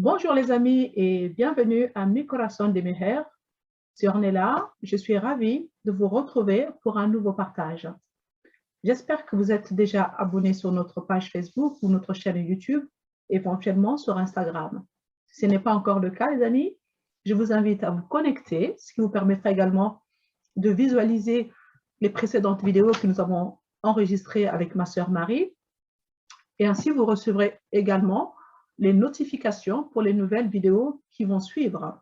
Bonjour les amis et bienvenue à Mi Corazón de Mujer. C'est Ornella, je suis ravie de vous retrouver pour un nouveau partage. J'espère que vous êtes déjà abonnés sur notre page Facebook ou notre chaîne YouTube, éventuellement sur Instagram. Si ce n'est pas encore le cas les amis, je vous invite à vous connecter, ce qui vous permettra également de visualiser les précédentes vidéos que nous avons enregistrées avec ma sœur Marie. Et ainsi, vous recevrez également les notifications pour les nouvelles vidéos qui vont suivre.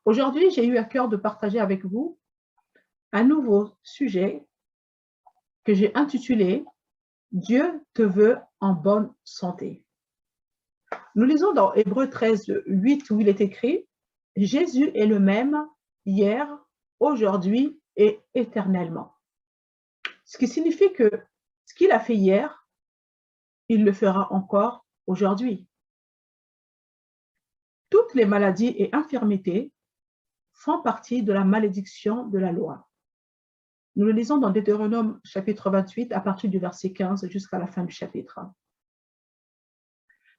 Aujourd'hui, j'ai eu à cœur de partager avec vous un nouveau sujet que j'ai intitulé « Dieu te veut en bonne santé ». Nous lisons dans Hébreux 13, 8 où il est écrit « Jésus est le même hier, aujourd'hui et éternellement ». Ce qui signifie que ce qu'il a fait hier, il le fera encore aujourd'hui. Toutes les maladies et infirmités font partie de la malédiction de la loi. Nous le lisons dans Deutéronome chapitre 28 à partir du verset 15 jusqu'à la fin du chapitre.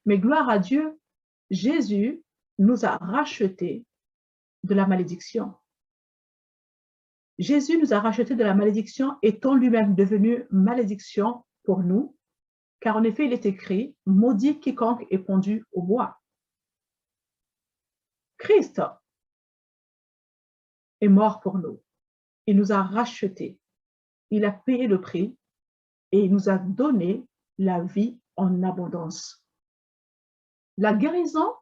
Mais gloire à Dieu, Jésus nous a rachetés de la malédiction. Jésus nous a rachetés de la malédiction étant lui-même devenu malédiction pour nous, car en effet il est écrit « Maudit quiconque est pendu au bois ». Christ est mort pour nous. Il nous a rachetés. Il a payé le prix et il nous a donné la vie en abondance. La guérison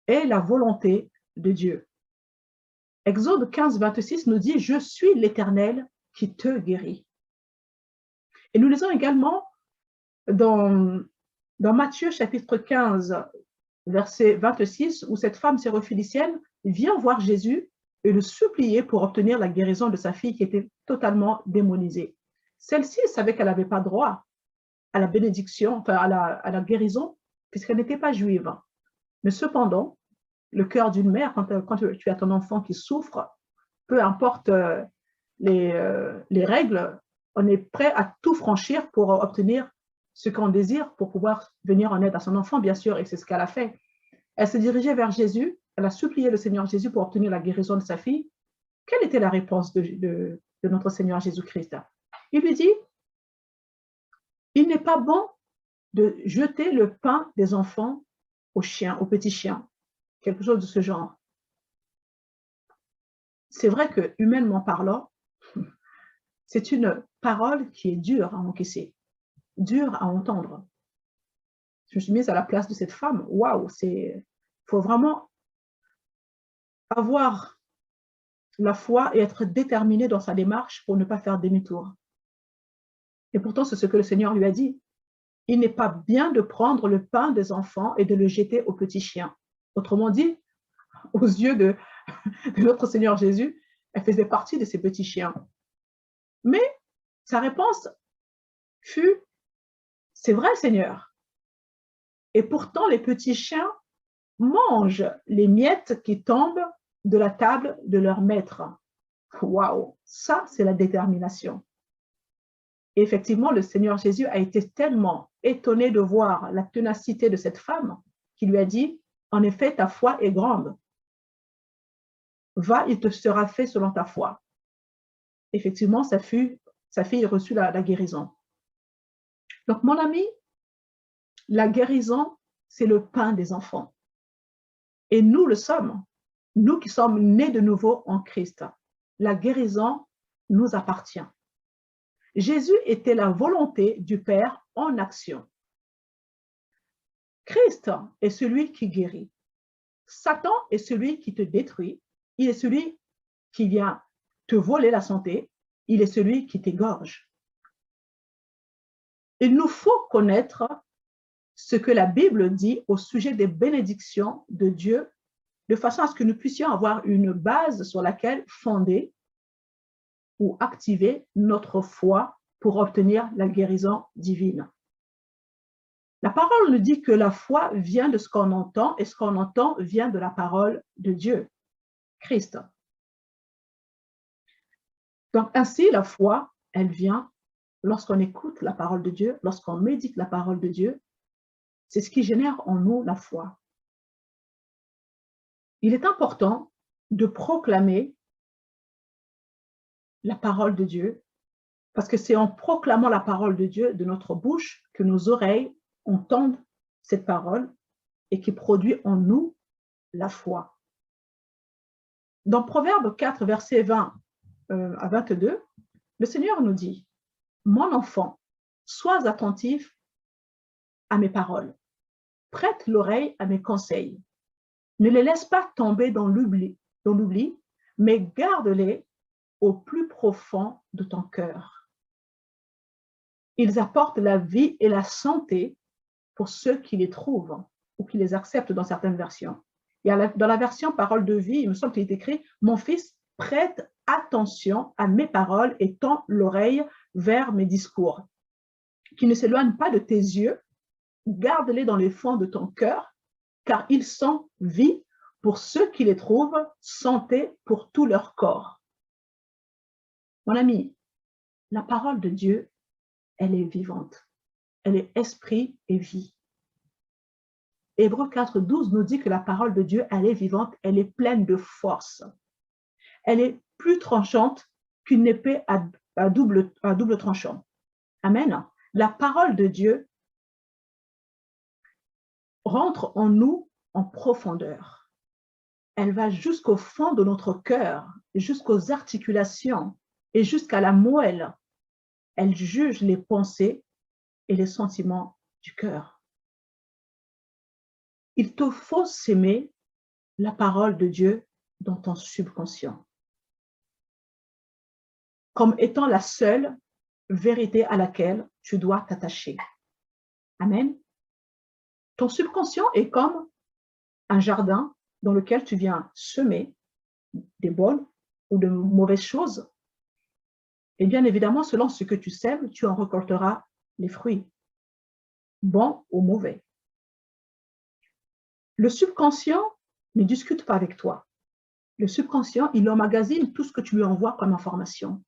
est la volonté de Dieu. Exode 15, 26 nous dit « Je suis l'Éternel qui te guérit ». Et nous lisons également dans Matthieu chapitre 15, verset 26, où cette femme syrophénicienne vient voir Jésus et le supplier pour obtenir la guérison de sa fille qui était totalement démonisée. Celle-ci savait qu'elle n'avait pas droit à la bénédiction, enfin à la guérison, puisqu'elle n'était pas juive. Mais cependant, le cœur d'une mère, quand tu as ton enfant qui souffre, peu importe les règles, on est prêt à tout franchir pour obtenir ce qu'on désire, pour pouvoir venir en aide à son enfant, bien sûr, et c'est ce qu'elle a fait. Elle s'est dirigée vers Jésus, elle a supplié le Seigneur Jésus pour obtenir la guérison de sa fille. Quelle était la réponse de notre Seigneur Jésus-Christ? Il lui dit, il n'est pas bon de jeter le pain des enfants aux chiens, aux petits chiens, quelque chose de ce genre. C'est vrai que, humainement parlant, c'est une parole qui est dure à encaisser, dure à entendre. Je me suis mise à la place de cette femme. Waouh, il faut vraiment avoir la foi et être déterminé dans sa démarche pour ne pas faire demi-tour. Et pourtant, c'est ce que le Seigneur lui a dit. Il n'est pas bien de prendre le pain des enfants et de le jeter aux petits chiens. Autrement dit, aux yeux de notre Seigneur Jésus, elle faisait partie de ces petits chiens. Mais sa réponse fut, c'est vrai Seigneur. Et pourtant, les petits chiens mangent les miettes qui tombent de la table de leur maître. Waouh, ça c'est la détermination. Et effectivement, le Seigneur Jésus a été tellement étonné de voir la ténacité de cette femme qu'il lui a dit, en effet, ta foi est grande. Va, il te sera fait selon ta foi. Effectivement, sa fille reçut la guérison. Donc, mon ami, la guérison, c'est le pain des enfants. Et nous le sommes, nous qui sommes nés de nouveau en Christ. La guérison nous appartient. Jésus était la volonté du Père en action. Christ est celui qui guérit. Satan est celui qui te détruit. Il est celui qui vient te voler la santé. Il est celui qui t'égorge. Il nous faut connaître ce que la Bible dit au sujet des bénédictions de Dieu, de façon à ce que nous puissions avoir une base sur laquelle fonder ou activer notre foi pour obtenir la guérison divine. La parole nous dit que la foi vient de ce qu'on entend et ce qu'on entend vient de la parole de Dieu, Christ. Donc ainsi, la foi, elle vient lorsqu'on écoute la parole de Dieu, lorsqu'on médite la parole de Dieu C'est ce qui génère en nous la foi. Il est important de proclamer la parole de Dieu, parce que c'est en proclamant la parole de Dieu de notre bouche que nos oreilles entendent cette parole et qui produit en nous la foi. Dans Proverbe 4, versets 20 à 22, le Seigneur nous dit, « Mon enfant, sois attentif à mes paroles, prête l'oreille à mes conseils. Ne les laisse pas tomber dans l'oubli, mais garde-les au plus profond de ton cœur. Ils apportent la vie et la santé pour ceux qui les trouvent ou qui les acceptent dans certaines versions. Dans la version parole de vie, il me semble qu'il est écrit « Mon fils, prête attention à mes paroles et tends l'oreille vers mes discours. Qu'ils ne s'éloignent pas de tes yeux, garde-les dans les fonds de ton cœur, car ils sont vie pour ceux qui les trouvent, santé pour tout leur corps. » Mon ami, la parole de Dieu, elle est vivante. Elle est esprit et vie. Hébreux 4, 12 nous dit que la parole de Dieu, elle est vivante, elle est pleine de force. Elle est plus tranchante qu'une épée à double tranchant. Amen. La parole de Dieu rentre en nous en profondeur. Elle va jusqu'au fond de notre cœur, jusqu'aux articulations et jusqu'à la moelle. Elle juge les pensées et les sentiments du cœur. Il te faut s'aimer la parole de Dieu dans ton subconscient comme étant la seule vérité à laquelle tu dois t'attacher. Amen. Ton subconscient est comme un jardin dans lequel tu viens semer des bonnes ou de mauvaises choses. Et bien évidemment, selon ce que tu sèmes, tu en récolteras les fruits, bons ou mauvais. Le subconscient ne discute pas avec toi. Le subconscient, il emmagasine tout ce que tu lui envoies comme information.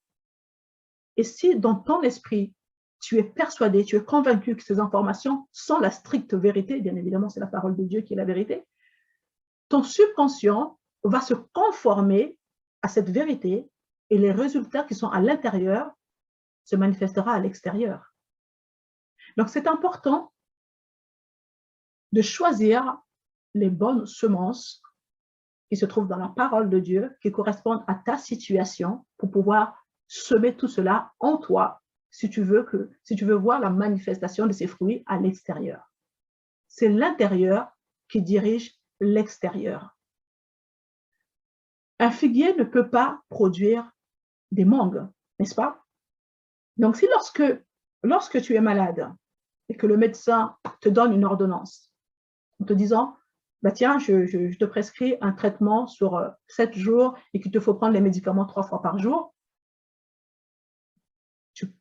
Et si dans ton esprit, tu es persuadé, tu es convaincu que ces informations sont la stricte vérité, bien évidemment, c'est la parole de Dieu qui est la vérité, ton subconscient va se conformer à cette vérité et les résultats qui sont à l'intérieur se manifestera à l'extérieur. Donc, c'est important de choisir les bonnes semences qui se trouvent dans la parole de Dieu, qui correspondent à ta situation pour pouvoir semer tout cela en toi si tu veux voir la manifestation de ces fruits à l'extérieur. C'est l'intérieur qui dirige l'extérieur. Un figuier ne peut pas produire des mangues, n'est-ce pas? Donc, si lorsque tu es malade et que le médecin te donne une ordonnance en te disant bah tiens, je te prescris un traitement sur 7 jours et qu'il te faut prendre les médicaments 3 fois par jour,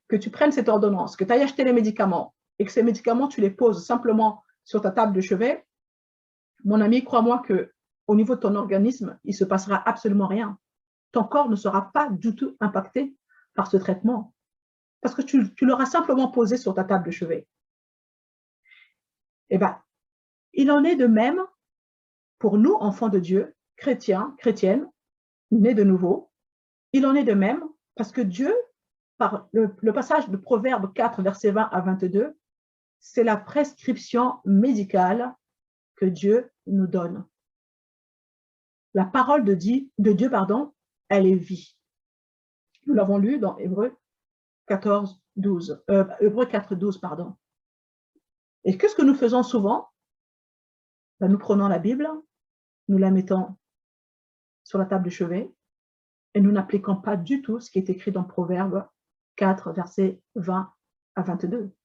que tu prennes cette ordonnance, que tu ailles acheter les médicaments et que ces médicaments, tu les poses simplement sur ta table de chevet, mon ami, crois-moi qu'au niveau de ton organisme, il ne se passera absolument rien. Ton corps ne sera pas du tout impacté par ce traitement parce que tu l'auras simplement posé sur ta table de chevet. Eh bien, il en est de même pour nous, enfants de Dieu, chrétiens, chrétiennes, nés de nouveau. Il en est de même parce que Dieu, par le passage de Proverbe 4, versets 20 à 22, c'est la prescription médicale que Dieu nous donne. La parole de Dieu, elle est vie. Nous l'avons lu dans Hébreux 4, 12. Et qu'est-ce que nous faisons souvent? Ben, nous prenons la Bible, nous la mettons sur la table de chevet et nous n'appliquons pas du tout ce qui est écrit dans Proverbe 4, versets 20 à 22.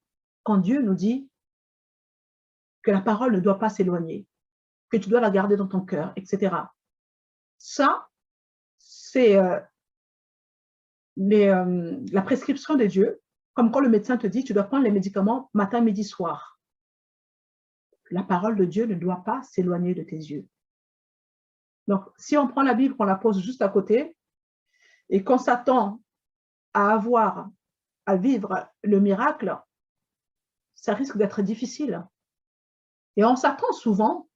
Quand Dieu nous dit que la parole ne doit pas s'éloigner, que tu dois la garder dans ton cœur, etc. Ça, c'est la prescription de Dieu, comme quand le médecin te dit tu dois prendre les médicaments matin, midi, soir. La parole de Dieu ne doit pas s'éloigner de tes yeux. Donc, si on prend la Bible, qu'on la pose juste à côté, et qu'on s'attend à vivre le miracle, ça risque d'être difficile. Et on s'attend souvent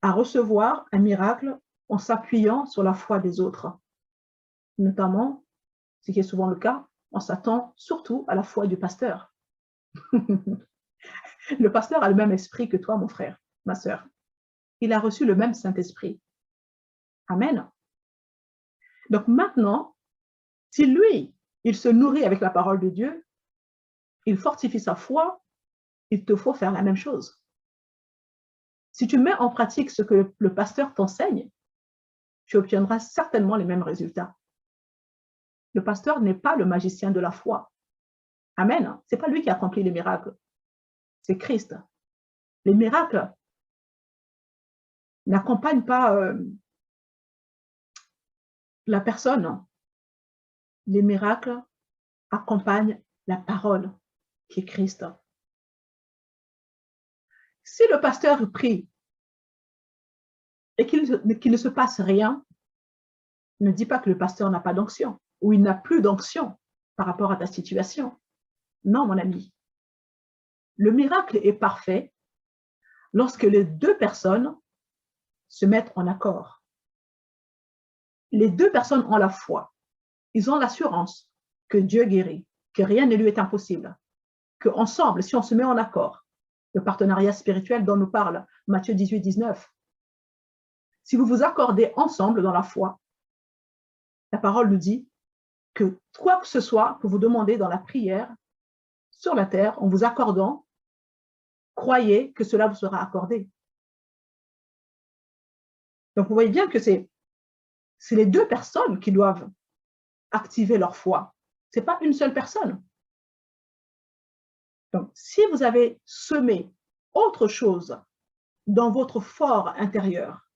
à recevoir un miracle en s'appuyant sur la foi des autres. Notamment, ce qui est souvent le cas, on s'attend surtout à la foi du pasteur. Le pasteur a le même esprit que toi, mon frère, ma sœur. Il a reçu le même Saint-Esprit. Amen. Donc maintenant, si lui, il se nourrit avec la parole de Dieu, il fortifie sa foi, il te faut faire la même chose. Si tu mets en pratique ce que le pasteur t'enseigne, tu obtiendras certainement les mêmes résultats. Le pasteur n'est pas le magicien de la foi. Amen. Ce n'est pas lui qui accomplit les miracles. C'est Christ. Les miracles n'accompagnent pas la personne. Les miracles accompagnent la parole qui est Christ. Si le pasteur prie et qu'il ne se passe rien, ne dis pas que le pasteur n'a pas d'onction ou il n'a plus d'onction par rapport à ta situation. Non, mon ami. Le miracle est parfait lorsque les deux personnes se mettent en accord. Les deux personnes ont la foi. Ils ont l'assurance que Dieu guérit, que rien ne lui est impossible, qu'ensemble, si on se met en accord, le partenariat spirituel dont nous parle Matthieu 18, 19, si vous vous accordez ensemble dans la foi, la parole nous dit que quoi que ce soit que vous demandez dans la prière, sur la terre, en vous accordant, croyez que cela vous sera accordé. Donc, vous voyez bien que c'est les deux personnes qui doivent activer leur foi. Ce n'est pas une seule personne. Donc, si vous avez semé autre chose dans votre fort intérieur,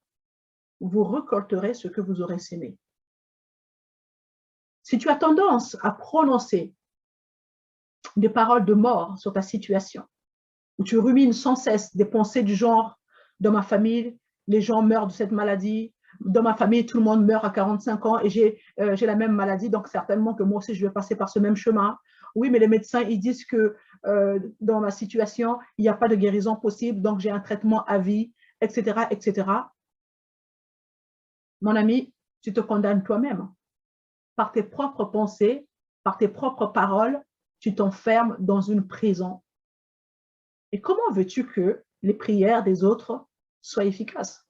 vous récolterez ce que vous aurez sémé. Si tu as tendance à prononcer des paroles de mort sur ta situation, où tu rumines sans cesse des pensées du genre « dans ma famille, les gens meurent de cette maladie, dans ma famille, tout le monde meurt à 45 ans et j'ai la même maladie, donc certainement que moi aussi, je vais passer par ce même chemin. Oui, mais les médecins, ils disent que dans ma situation, il n'y a pas de guérison possible, donc j'ai un traitement à vie, etc., etc. » Mon ami, tu te condamnes toi-même. Par tes propres pensées, par tes propres paroles, tu t'enfermes dans une prison. Et comment veux-tu que les prières des autres soient efficaces?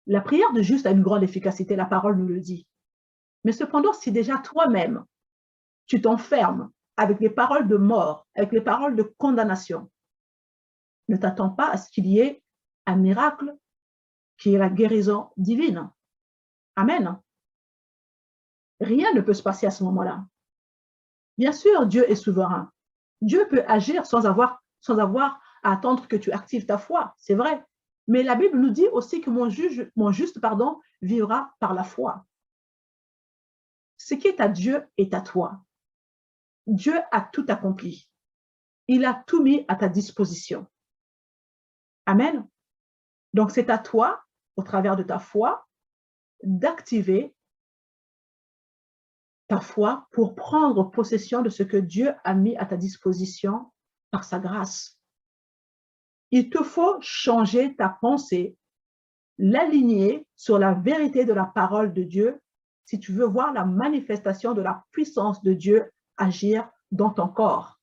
La prière de juste a une grande efficacité, la parole nous le dit. Mais cependant, si déjà toi-même, tu t'enfermes avec les paroles de mort, avec les paroles de condamnation, ne t'attends pas à ce qu'il y ait un miracle qui est la guérison divine. Amen. Rien ne peut se passer à ce moment-là. Bien sûr, Dieu est souverain. Dieu peut agir sans avoir à attendre que tu actives ta foi, c'est vrai. Mais la Bible nous dit aussi que mon juste vivra par la foi. Ce qui est à Dieu est à toi. Dieu a tout accompli. Il a tout mis à ta disposition. Amen. Donc, c'est à toi, au travers de ta foi, d'activer ta foi pour prendre possession de ce que Dieu a mis à ta disposition par sa grâce. Il te faut changer ta pensée, l'aligner sur la vérité de la parole de Dieu si tu veux voir la manifestation de la puissance de Dieu agir dans ton corps.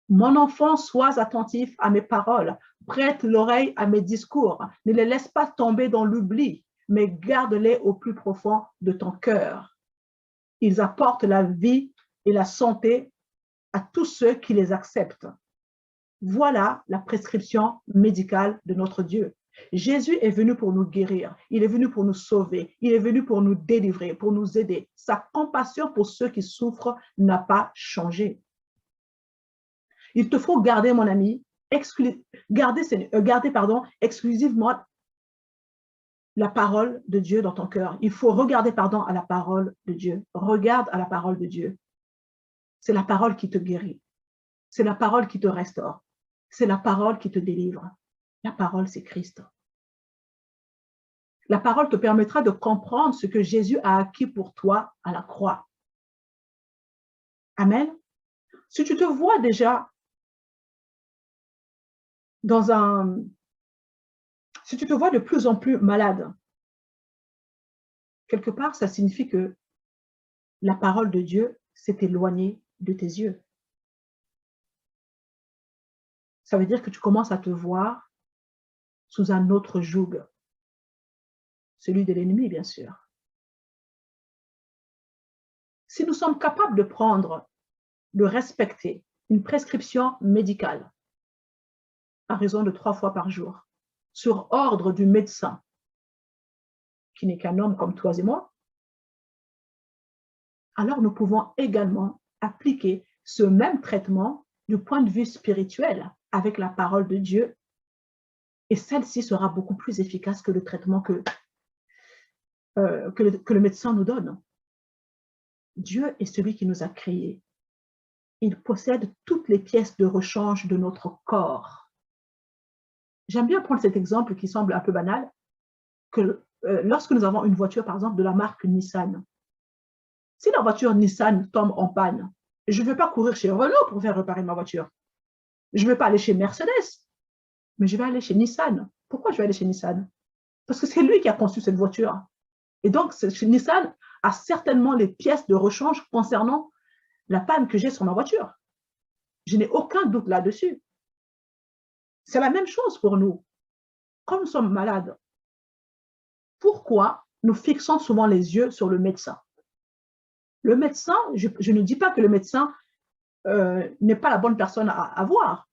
Mon enfant, sois attentif à mes paroles, prête l'oreille à mes discours, ne les laisse pas tomber dans l'oubli, mais garde-les au plus profond de ton cœur. Ils apportent la vie et la santé à tous ceux qui les acceptent. Voilà la prescription médicale de notre Dieu. Jésus est venu pour nous guérir, il est venu pour nous sauver, il est venu pour nous délivrer, pour nous aider. Sa compassion pour ceux qui souffrent n'a pas changé. Il te faut garder, mon ami, exclusivement la parole de Dieu dans ton cœur. Il faut regarder, à la parole de Dieu. Regarde à la parole de Dieu. C'est la parole qui te guérit. C'est la parole qui te restaure. C'est la parole qui te délivre. La parole, c'est Christ. La parole te permettra de comprendre ce que Jésus a acquis pour toi à la croix. Amen. Si tu te vois déjà Si tu te vois de plus en plus malade, quelque part, ça signifie que la parole de Dieu s'est éloignée de tes yeux. Ça veut dire que tu commences à te voir sous un autre joug, celui de l'ennemi, bien sûr. Si nous sommes capables de respecter une prescription médicale à raison de 3 fois par jour, sur ordre du médecin, qui n'est qu'un homme comme toi et moi, alors nous pouvons également appliquer ce même traitement du point de vue spirituel avec la parole de Dieu, et celle-ci sera beaucoup plus efficace que le traitement que le médecin nous donne. Dieu est celui qui nous a créés. Il possède toutes les pièces de rechange de notre corps. J'aime bien prendre cet exemple qui semble un peu banal, que lorsque nous avons une voiture, par exemple, de la marque Nissan, si la voiture Nissan tombe en panne, je ne vais pas courir chez Renault pour faire réparer ma voiture. Je ne vais pas aller chez Mercedes, mais je vais aller chez Nissan. Pourquoi je vais aller chez Nissan? Parce que c'est lui qui a conçu cette voiture. Et donc, Nissan a certainement les pièces de rechange concernant la panne que j'ai sur ma voiture. Je n'ai aucun doute là-dessus. C'est la même chose pour nous. Quand nous sommes malades, pourquoi nous fixons souvent les yeux sur le médecin? Le médecin, je ne dis pas que le médecin n'est pas la bonne personne à voir.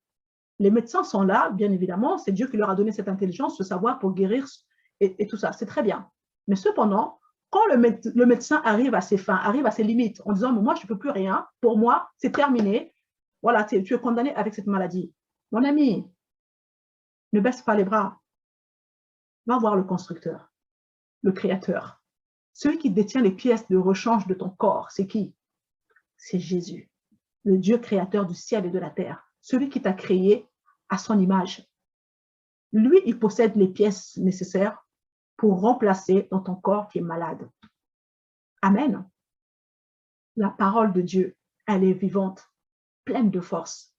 Les médecins sont là, bien évidemment, c'est Dieu qui leur a donné cette intelligence, ce savoir pour guérir et tout ça, c'est très bien. Mais cependant, quand le médecin arrive à ses fins, arrive à ses limites, en disant, moi, je ne peux plus rien, pour moi, c'est terminé, voilà, tu es condamné avec cette maladie. Mon ami, ne baisse pas les bras, va voir le constructeur, le créateur. Celui qui détient les pièces de rechange de ton corps, c'est qui? C'est Jésus, le Dieu créateur du ciel et de la terre, celui qui t'a créé à son image. Lui, il possède les pièces nécessaires pour remplacer dans ton corps qui est malade. Amen. La parole de Dieu, elle est vivante, pleine de force.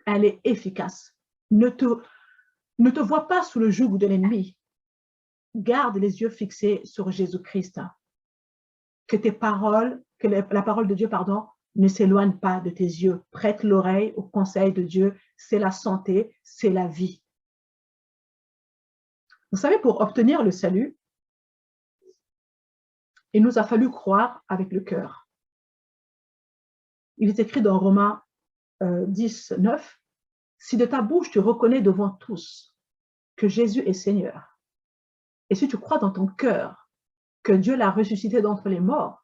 Elle est efficace. Ne te vois pas sous le joug de l'ennemi. Garde les yeux fixés sur Jésus-Christ. Que la parole de Dieu, ne s'éloigne pas de tes yeux. Prête l'oreille au conseil de Dieu. C'est la santé, c'est la vie. Vous savez, pour obtenir le salut, il nous a fallu croire avec le cœur. Il est écrit dans Romains 10, 9, « Si de ta bouche tu reconnais devant tous que Jésus est Seigneur, et si tu crois dans ton cœur que Dieu l'a ressuscité d'entre les morts,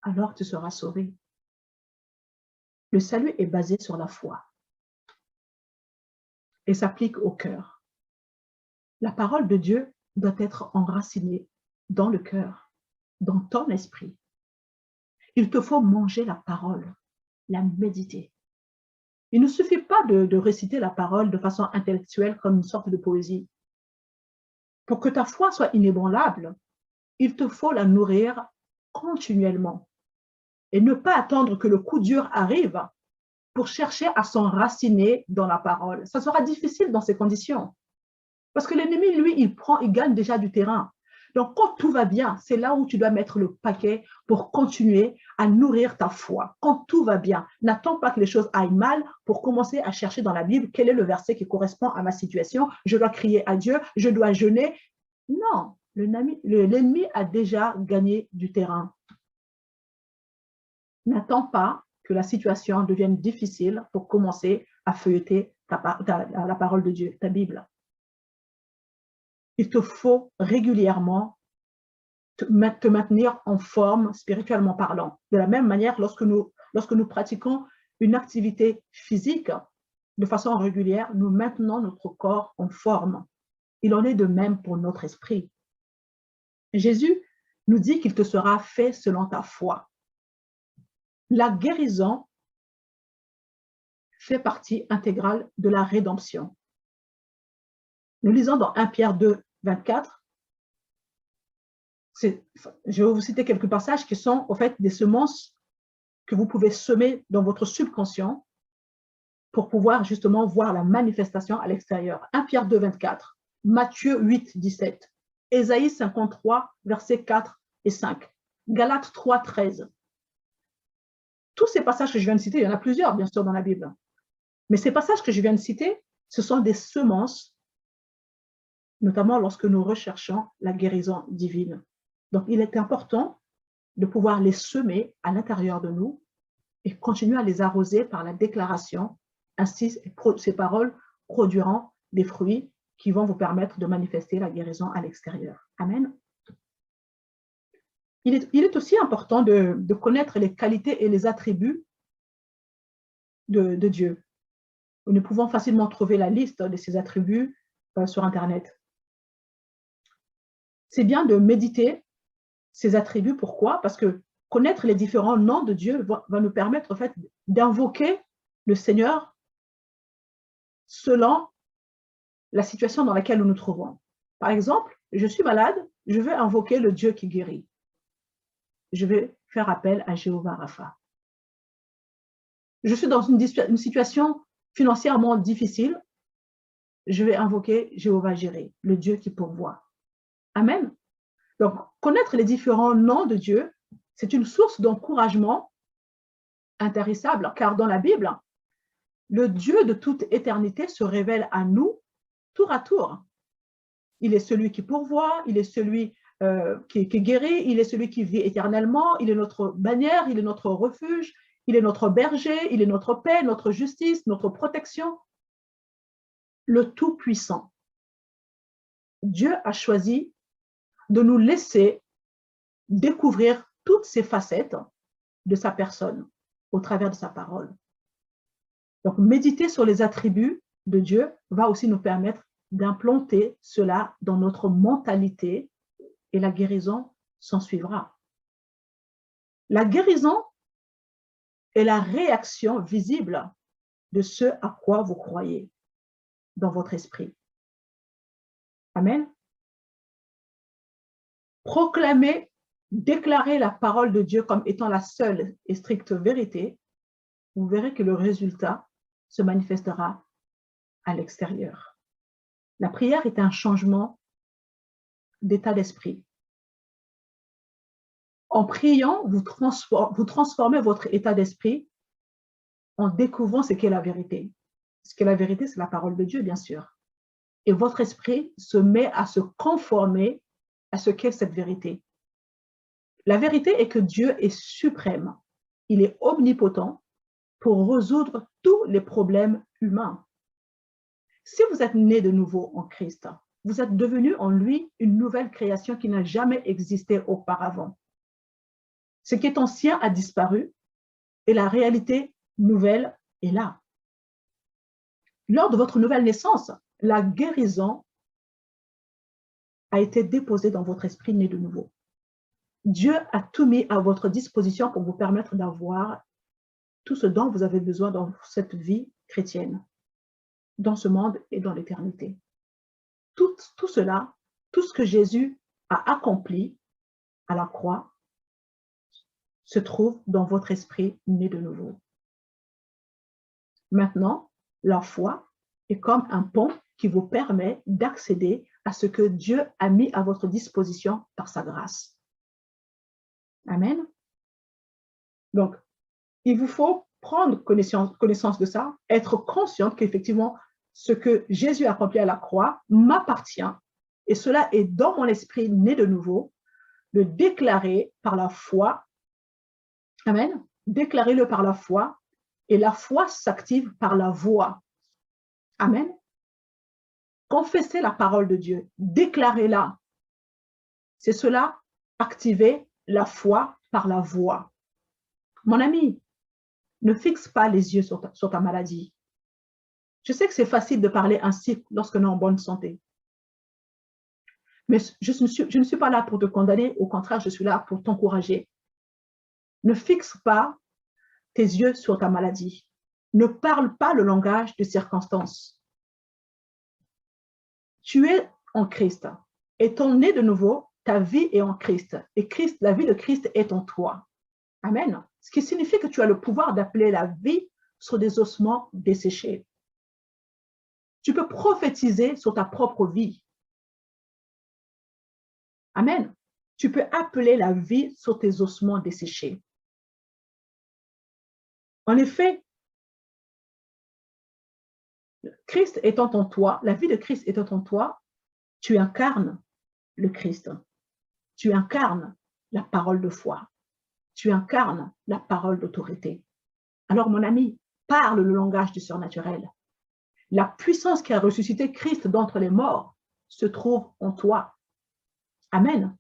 alors tu seras sauvé. » Le salut est basé sur la foi et s'applique au cœur. La parole de Dieu doit être enracinée dans le cœur, dans ton esprit. Il te faut manger la parole, la méditer. Il ne suffit pas de réciter la parole de façon intellectuelle comme une sorte de poésie. Pour que ta foi soit inébranlable, il te faut la nourrir continuellement et ne pas attendre que le coup dur arrive pour chercher à s'enraciner dans la parole. Ça sera difficile dans ces conditions. Parce que l'ennemi, lui, il gagne déjà du terrain. Donc, quand tout va bien, c'est là où tu dois mettre le paquet pour continuer à nourrir ta foi. Quand tout va bien, n'attends pas que les choses aillent mal pour commencer à chercher dans la Bible quel est le verset qui correspond à ma situation. Je dois crier à Dieu, je dois jeûner. Non, l'ennemi a déjà gagné du terrain. N'attends pas que la situation devienne difficile pour commencer à feuilleter la parole de Dieu, ta Bible. Il te faut régulièrement te maintenir en forme spirituellement parlant. De la même manière, lorsque nous pratiquons une activité physique de façon régulière, nous maintenons notre corps en forme. Il en est de même pour notre esprit. Jésus nous dit qu'il te sera fait selon ta foi. La guérison fait partie intégrale de la rédemption. Nous lisons dans 1 Pierre 2, 24, je vais vous citer quelques passages qui sont en fait des semences que vous pouvez semer dans votre subconscient pour pouvoir justement voir la manifestation à l'extérieur. 1 Pierre 2, 24, Matthieu 8, 17, Ésaïe 53, versets 4 et 5, Galates 3, 13. Tous ces passages que je viens de citer, il y en a plusieurs, bien sûr, dans la Bible. Mais ces passages que je viens de citer, ce sont des semences, notamment lorsque nous recherchons la guérison divine. Donc, il est important de pouvoir les semer à l'intérieur de nous et continuer à les arroser par la déclaration. Ainsi, ces paroles produiront des fruits qui vont vous permettre de manifester la guérison à l'extérieur. Amen. Il est aussi important de connaître les qualités et les attributs de Dieu. Nous pouvons facilement trouver la liste de ces attributs sur Internet. C'est bien de méditer ces attributs. Pourquoi? Parce que connaître les différents noms de Dieu va nous permettre en fait d'invoquer le Seigneur selon la situation dans laquelle nous nous trouvons. Par exemple, je suis malade, je vais invoquer le Dieu qui guérit. Je vais faire appel à Jéhovah Rapha. Je suis dans une situation financièrement difficile, je vais invoquer Jéhovah Jireh, le Dieu qui pourvoit. Amen. Donc, connaître les différents noms de Dieu, c'est une source d'encouragement intarissable, car dans la Bible, le Dieu de toute éternité se révèle à nous tour à tour. Il est celui qui pourvoit, il est celui qui guérit, il est celui qui vit éternellement, il est notre bannière, il est notre refuge, il est notre berger, il est notre paix, notre justice, notre protection. Le Tout-Puissant. Dieu a choisi de nous laisser découvrir toutes ces facettes de sa personne au travers de sa parole. Donc, méditer sur les attributs de Dieu va aussi nous permettre d'implanter cela dans notre mentalité et la guérison s'en suivra. La guérison est la réaction visible de ce à quoi vous croyez dans votre esprit. Amen. Proclamer, déclarer la parole de Dieu comme étant la seule et stricte vérité, vous verrez que le résultat se manifestera à l'extérieur. La prière est un changement d'état d'esprit. En priant, vous transformez votre état d'esprit en découvrant ce qu'est la vérité. Ce qu'est la vérité, c'est la parole de Dieu, bien sûr. Et votre esprit se met à se conformer à ce qu'est cette vérité. La vérité est que Dieu est suprême. Il est omnipotent pour résoudre tous les problèmes humains. Si vous êtes né de nouveau en Christ, vous êtes devenu en lui une nouvelle création qui n'a jamais existé auparavant. Ce qui est ancien a disparu et la réalité nouvelle est là. Lors de votre nouvelle naissance, la guérison a été déposée dans votre esprit né de nouveau. Dieu a tout mis à votre disposition pour vous permettre d'avoir tout ce dont vous avez besoin dans cette vie chrétienne, dans ce monde et dans l'éternité. Tout cela, tout ce que Jésus a accompli à la croix, se trouve dans votre esprit né de nouveau. Maintenant, la foi est comme un pont qui vous permet d'accéder à ce que Dieu a mis à votre disposition par sa grâce. Amen. Donc, il vous faut prendre connaissance de ça, être consciente qu'effectivement, ce que Jésus a accompli à la croix m'appartient et cela est dans mon esprit né de nouveau, le déclarer par la foi. Amen. Déclarez-le par la foi et la foi s'active par la voix. Amen. Confessez la parole de Dieu, déclarez-la. C'est cela, activer la foi par la voix. Mon ami, ne fixe pas les yeux sur ta maladie. Je sais que c'est facile de parler ainsi lorsque nous sommes en bonne santé. Mais je ne suis pas là pour te condamner, au contraire, je suis là pour t'encourager. Ne fixe pas tes yeux sur ta maladie. Ne parle pas le langage de circonstance. Tu es en Christ. Étant né de nouveau, ta vie est en Christ. Et Christ, la vie de Christ est en toi. Amen. Ce qui signifie que tu as le pouvoir d'appeler la vie sur des ossements desséchés. Tu peux prophétiser sur ta propre vie. Amen. Tu peux appeler la vie sur tes ossements desséchés. En effet, Christ étant en toi, la vie de Christ étant en toi, tu incarnes le Christ. Tu incarnes la parole de foi. Tu incarnes la parole d'autorité. Alors, mon ami, parle le langage du surnaturel. La puissance qui a ressuscité Christ d'entre les morts se trouve en toi. Amen.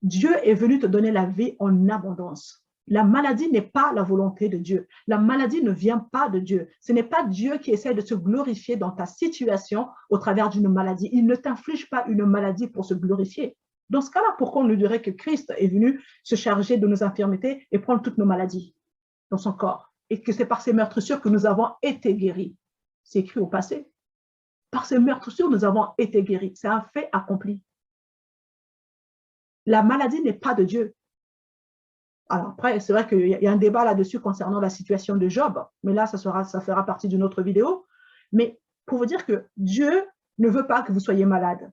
Dieu est venu te donner la vie en abondance. La maladie n'est pas la volonté de Dieu. La maladie ne vient pas de Dieu. Ce n'est pas Dieu qui essaie de se glorifier dans ta situation au travers d'une maladie. Il ne t'inflige pas une maladie pour se glorifier. Dans ce cas-là, pourquoi on nous dirait que Christ est venu se charger de nos infirmités et prendre toutes nos maladies dans son corps et que c'est par ses meurtrissures que nous avons été guéris? C'est écrit au passé. Par ses meurtrissures, nous avons été guéris. C'est un fait accompli. La maladie n'est pas de Dieu. Alors après, c'est vrai qu'il y a un débat là-dessus concernant la situation de Job, mais là, ça fera partie d'une autre vidéo. Mais pour vous dire que Dieu ne veut pas que vous soyez malade.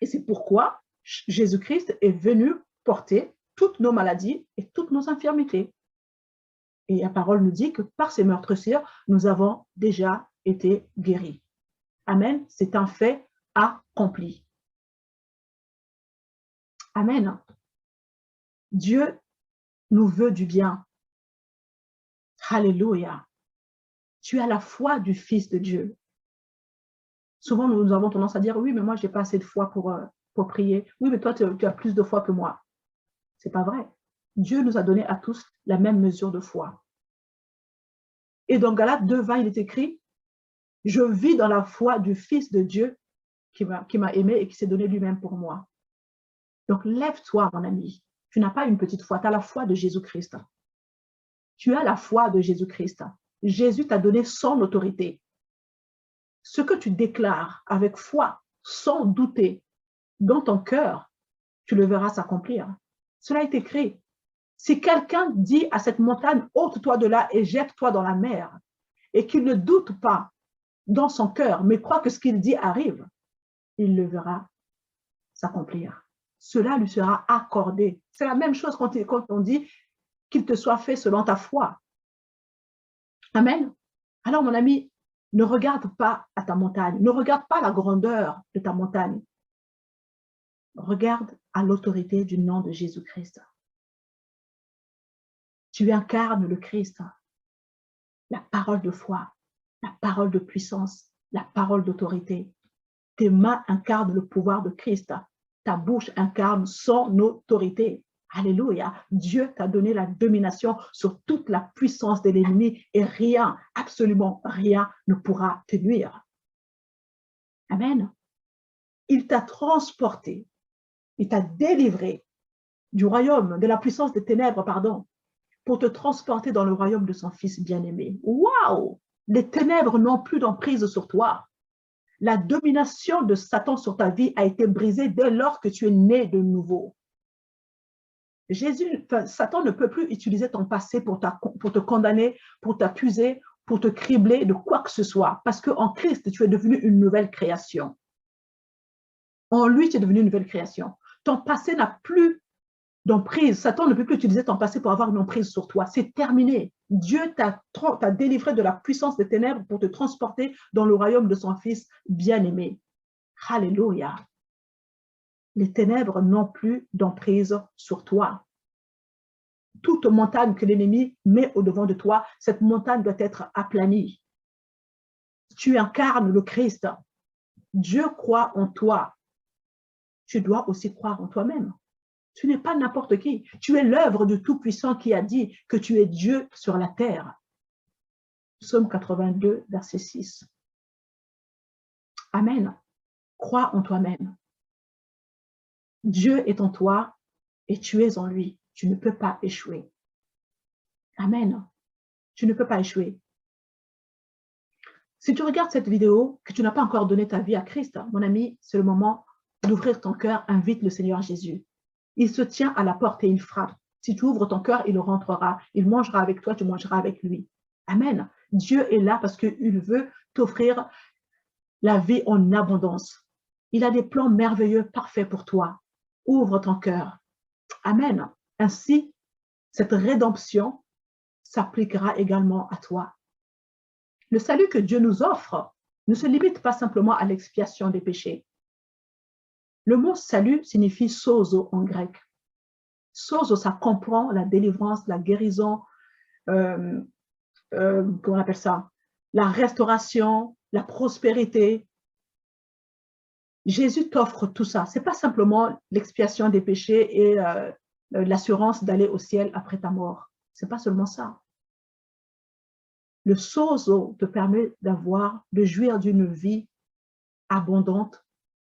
Et c'est pourquoi Jésus-Christ est venu porter toutes nos maladies et toutes nos infirmités. Et la parole nous dit que par ses meurtrissures, nous avons déjà été guéris. Amen. C'est un fait accompli. Amen. Dieu nous veut du bien. Alléluia. Tu as la foi du Fils de Dieu. Souvent, nous avons tendance à dire, oui, mais moi, je n'ai pas assez de foi pour prier. Oui, mais toi, tu as plus de foi que moi. Ce n'est pas vrai. Dieu nous a donné à tous la même mesure de foi. Et dans Galates 2:20, il est écrit, je vis dans la foi du Fils de Dieu qui m'a aimé et qui s'est donné lui-même pour moi. Donc, lève-toi, mon ami. Tu n'as pas une petite foi, tu as la foi de Jésus-Christ. Tu as la foi de Jésus-Christ. Jésus t'a donné son autorité. Ce que tu déclares avec foi, sans douter, dans ton cœur, tu le verras s'accomplir. Cela est écrit. Si quelqu'un dit à cette montagne, ôte-toi de là et jette-toi dans la mer, et qu'il ne doute pas dans son cœur, mais croit que ce qu'il dit arrive, il le verra s'accomplir. Cela lui sera accordé. C'est la même chose quand on dit qu'il te soit fait selon ta foi. Amen. Alors, mon ami, ne regarde pas à ta montagne. Ne regarde pas la grandeur de ta montagne. Regarde à l'autorité du nom de Jésus-Christ. Tu incarnes le Christ, la parole de foi, la parole de puissance, la parole d'autorité. Tes mains incarnent le pouvoir de Christ. Ta bouche incarne son autorité. Alléluia. Dieu t'a donné la domination sur toute la puissance de l'ennemi et rien, absolument rien ne pourra te nuire. Amen. Il t'a transporté, il t'a délivré du royaume, de la puissance des ténèbres, pardon, pour te transporter dans le royaume de son Fils bien-aimé. Waouh! Les ténèbres n'ont plus d'emprise sur toi. La domination de Satan sur ta vie a été brisée dès lors que tu es né de nouveau. Satan ne peut plus utiliser ton passé pour te condamner, pour t'accuser, pour te cribler de quoi que ce soit. Parce qu'en Christ, tu es devenu une nouvelle création. En lui, tu es devenu une nouvelle création. Ton passé n'a plus d'emprise. Satan ne peut plus utiliser ton passé pour avoir une emprise sur toi. C'est terminé. Dieu t'a délivré de la puissance des ténèbres pour te transporter dans le royaume de son Fils bien-aimé. Alléluia. Les ténèbres n'ont plus d'emprise sur toi. Toute montagne que l'ennemi met au-devant de toi, cette montagne doit être aplanie. Tu incarnes le Christ. Dieu croit en toi. Tu dois aussi croire en toi-même. Tu n'es pas n'importe qui. Tu es l'œuvre du Tout-Puissant qui a dit que tu es Dieu sur la terre. Psaume 82, verset 6. Amen. Crois en toi-même. Dieu est en toi et tu es en lui. Tu ne peux pas échouer. Amen. Tu ne peux pas échouer. Si tu regardes cette vidéo, que tu n'as pas encore donné ta vie à Christ, mon ami, c'est le moment d'ouvrir ton cœur. Invite le Seigneur Jésus. Il se tient à la porte et il frappe. Si tu ouvres ton cœur, il rentrera. Il mangera avec toi, tu mangeras avec lui. Amen. Dieu est là parce qu'il veut t'offrir la vie en abondance. Il a des plans merveilleux, parfaits pour toi. Ouvre ton cœur. Amen. Ainsi, cette rédemption s'appliquera également à toi. Le salut que Dieu nous offre ne se limite pas simplement à l'expiation des péchés. Le mot salut signifie sozo en grec. Sozo, ça comprend la délivrance, la guérison, comment on appelle ça, la restauration, la prospérité. Jésus t'offre tout ça. Ce n'est pas simplement l'expiation des péchés et l'assurance d'aller au ciel après ta mort. Ce n'est pas seulement ça. Le sozo te permet de jouir d'une vie abondante,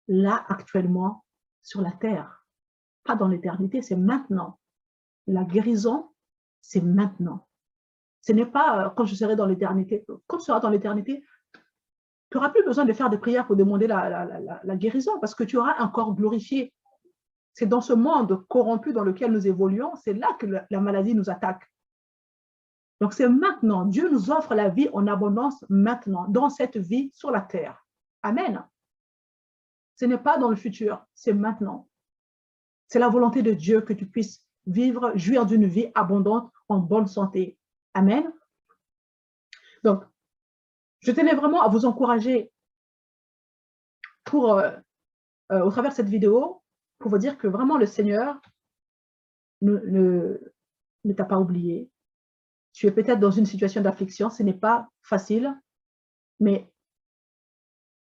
là, actuellement, sur la terre. Pas dans l'éternité, c'est maintenant. La guérison, c'est maintenant. Ce n'est pas quand je serai dans l'éternité. Quand tu seras dans l'éternité, tu n'auras plus besoin de faire des prières pour demander la guérison parce que tu auras un corps glorifié. C'est dans ce monde corrompu dans lequel nous évoluons, c'est là que la maladie nous attaque. Donc c'est maintenant. Dieu nous offre la vie en abondance maintenant, dans cette vie sur la terre. Amen. Ce n'est pas dans le futur, c'est maintenant. C'est la volonté de Dieu que tu puisses vivre, jouir d'une vie abondante en bonne santé. Amen. Donc, je tenais vraiment à vous encourager au travers de cette vidéo pour vous dire que vraiment le Seigneur ne t'a pas oublié. Tu es peut-être dans une situation d'affliction, ce n'est pas facile, mais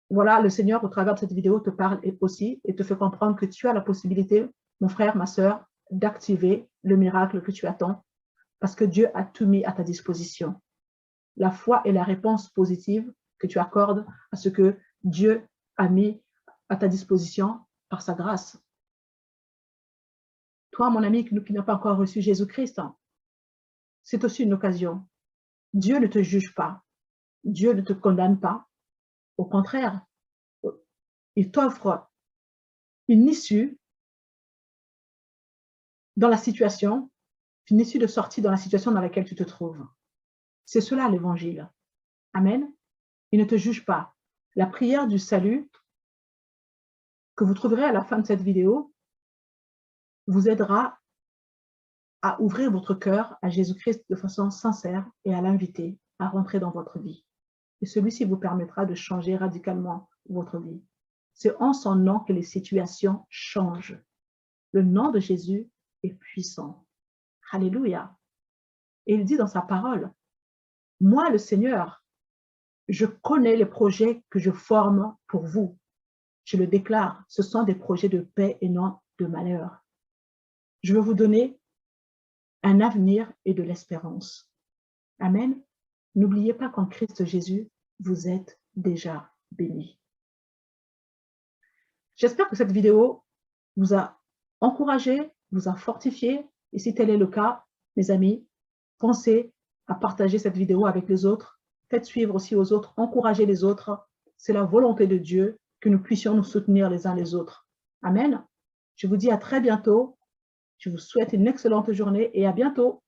voilà, le Seigneur au travers de cette vidéo te parle aussi et te fait comprendre que tu as la possibilité, mon frère, ma sœur, d'activer le miracle que tu attends parce que Dieu a tout mis à ta disposition. La foi est la réponse positive que tu accordes à ce que Dieu a mis à ta disposition par sa grâce. Toi, mon ami qui n'a pas encore reçu Jésus-Christ, c'est aussi une occasion. Dieu ne te juge pas. Dieu ne te condamne pas. Au contraire, il t'offre une issue dans la situation, une issue de sortie dans la situation dans laquelle tu te trouves. C'est cela l'évangile. Amen. Il ne te juge pas. La prière du salut que vous trouverez à la fin de cette vidéo vous aidera à ouvrir votre cœur à Jésus-Christ de façon sincère et à l'inviter à rentrer dans votre vie. Et celui-ci vous permettra de changer radicalement votre vie. C'est en son nom que les situations changent. Le nom de Jésus est puissant. Alléluia. Et il dit dans sa parole, moi le Seigneur, je connais les projets que je forme pour vous. Je le déclare, ce sont des projets de paix et non de malheur. Je veux vous donner un avenir et de l'espérance. Amen. N'oubliez pas qu'en Christ Jésus, vous êtes déjà bénis. J'espère que cette vidéo vous a encouragé, vous a fortifié. Et si tel est le cas, mes amis, pensez à partager cette vidéo avec les autres. Faites suivre aussi aux autres, encouragez les autres. C'est la volonté de Dieu que nous puissions nous soutenir les uns les autres. Amen. Je vous dis à très bientôt. Je vous souhaite une excellente journée et à bientôt.